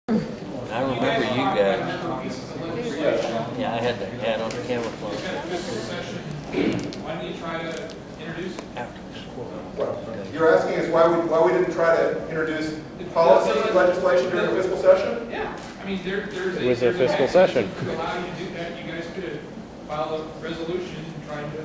I remember you guys. Yeah, I had the hat on the camera phone. Why didn't you try to introduce it? After school. You're asking us why we didn't try to introduce policy legislation during the fiscal session? Yeah, I mean It was a fiscal session. To allow you to do that, you guys could have filed a resolution and tried to.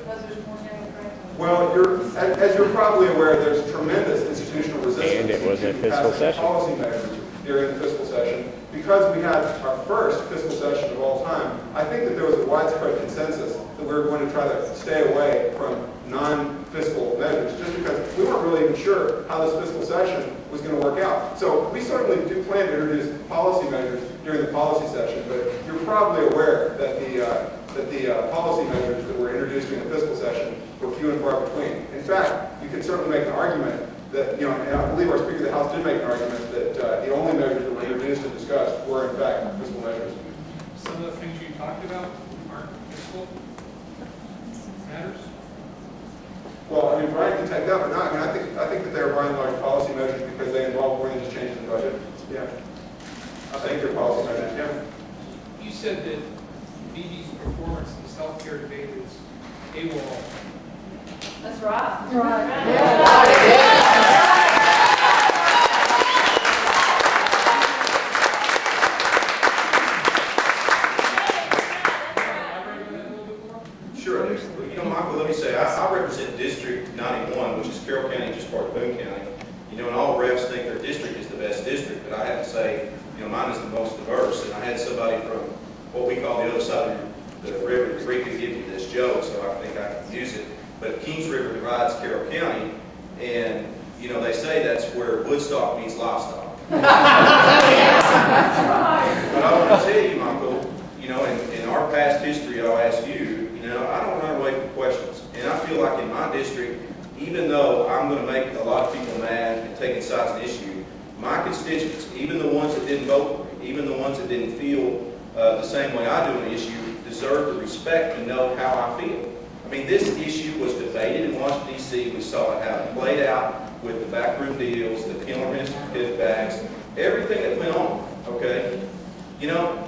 Well, as you're probably aware, there's tremendous institutional resistance. And it was a fiscal session. Policy measures during the fiscal session. Because we had our first fiscal session of all time, I think that there was a widespread consensus that we were going to try to stay away from non-fiscal measures, just because we weren't really even sure how this fiscal session was going to work out. So we certainly do plan to introduce policy measures during the policy session, but you're probably aware that the policy measures that were introduced during the fiscal session were few and far between. In fact, you could certainly make an argument that, and I believe our Speaker of the House did make an argument that the only measures that were introduced and discussed were, in fact, fiscal measures. Some of the things you talked about aren't fiscal matters? Well, I mean, Brian can take that, but not. I mean, I think that they are by and large policy measures because they involve more than just changing the budget. Yeah, I think they're policy measures. Yeah. You said that Beebe's performance in the self-care debate is AWOL. That's right. That's right. Yeah. Sure. Michael, let me say, I represent District 91, which is Carroll County, just part of Boone County. And all reps think their district is the best district, but I have to say, mine is the most diverse. And I had somebody from what we call the other side of the river, Eureka, give me this joke, so I think I can use it. But Kings River divides Carroll County, and they say that's where Woodstock meets livestock. But I want to tell you, Michael, in our past history, I'll ask you, I don't run away from questions. And I feel like in my district, even though I'm going to make a lot of people mad and taking sides an issue, my constituents, even the ones that didn't vote for me, even the ones that didn't feel the same way I do an issue, deserve the respect to know how I feel. I mean, this issue was debated in Washington, D.C. We saw it how it played out with the backroom deals, the Kilmer kickbacks, everything that went on, okay?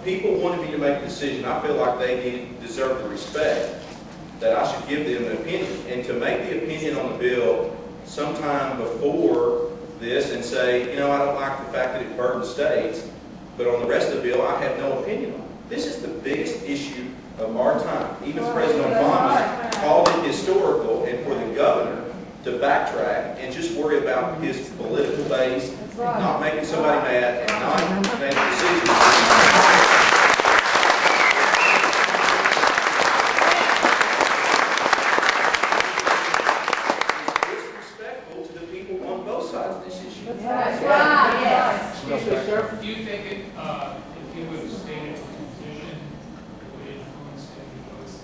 People wanted me to make a decision. I feel like they deserve the respect that I should give them an opinion. And to make the opinion on the bill sometime before this and say, I don't like the fact that it burdens states, but on the rest of the bill, I have no opinion on it. This is the biggest issue of our time. Even President Obama called it historical, and for the governor to backtrack and just worry about his political base, not making somebody mad, and not making decisions. Disrespectful to the people on both sides of this issue. That's right, yes. Excuse me, sir. Do you think if you would have stated his position, it would influence any votes?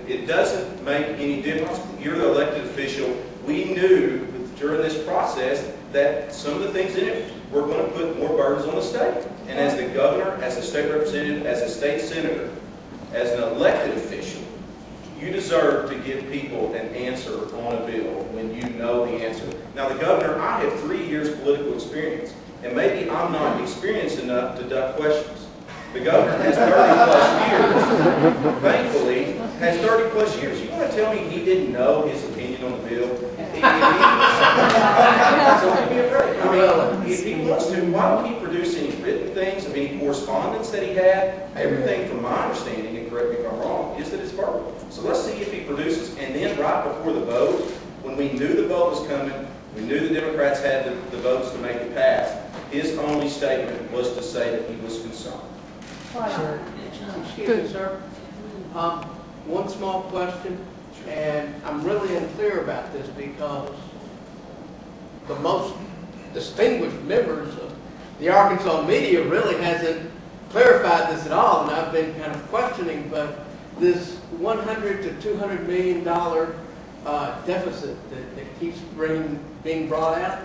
It doesn't make any difference. You're the elected official. We knew during this process that some of the things in it were going to put more burdens on the state. And as the governor, as a state representative, as a state senator, as an elected official, you deserve to give people an answer on a bill when you know the answer. Now, the governor, I have 3 years political experience, and maybe I'm not experienced enough to duck questions. The governor has 30 plus years, thankfully, has 30 plus years. You want to tell me he didn't know his opinion on the bill? If he wants to, why don't he produce any written things of any correspondence that he had? Everything from my understanding, and correct me if I'm wrong, is that it's verbal. So let's see if he produces. And then right before the vote, when we knew the vote was coming, we knew the Democrats had the votes to make it pass, his only statement was to say that he was concerned. Sure. Excuse me, sir. One small question, and I'm really unclear about this because the most distinguished members of the Arkansas media really hasn't clarified this at all, and I've been kind of questioning, but this $100 to $200 million deficit that keeps being brought out,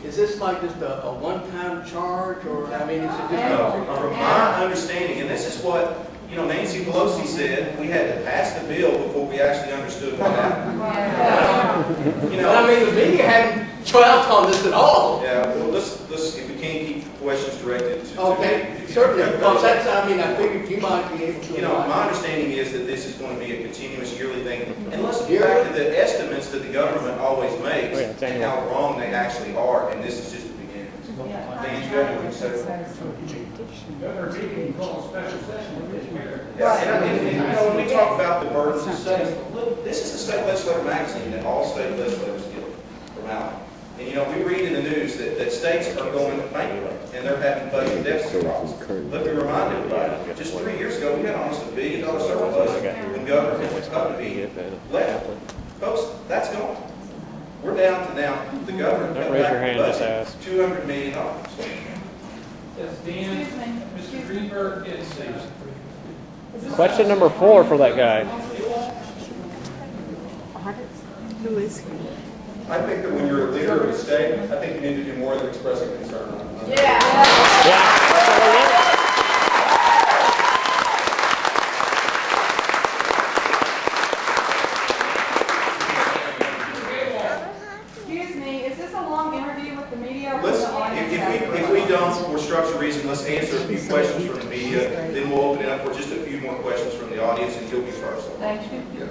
is this like just a one-time charge, or I mean, is it just from my understanding, and this is what Nancy Pelosi said, we had to pass the bill before we actually understood what happened. I mean, the media hadn't dwelt on this at all. Yeah, well, let's if we can keep questions directed to me. Okay, certainly, because that's, I mean, I figured you might be able to. You know, my understanding is that this is going to be a continuous yearly thing. And let's get back to the estimates that the government always makes Oh, yeah, it's and annual. how wrong they actually are, and this is just the beginning. Thank you, Governor. Governor Beebe called a special session this year. Yeah, and you know, when we talk about the burdens of states, look, this is the state legislature magazine that all state legislators get from out. And you know, we read in the news that states are going bankrupt and they're having budget deficit problems. Let me remind everybody, just 3 years ago, we had almost $1 billion surplus when Governor Beebe left. Folks, that's gone. We're down to now, the governor Don't cut raise back your the hand, just budget, ask. $200 million. Yes, Dan, Mr. Greenberg is safe. Question number 4 for that guy. Who is he? I think that when you're a leader of a state, I think you need to do more than express a concern. Yeah. Excuse me, is this a long interview with the media? Or Let's, the audience if we don't, for structural reason, let's answer a few questions from the media, then we'll open it up for just a few more questions from the audience, and you'll be first. Thank you.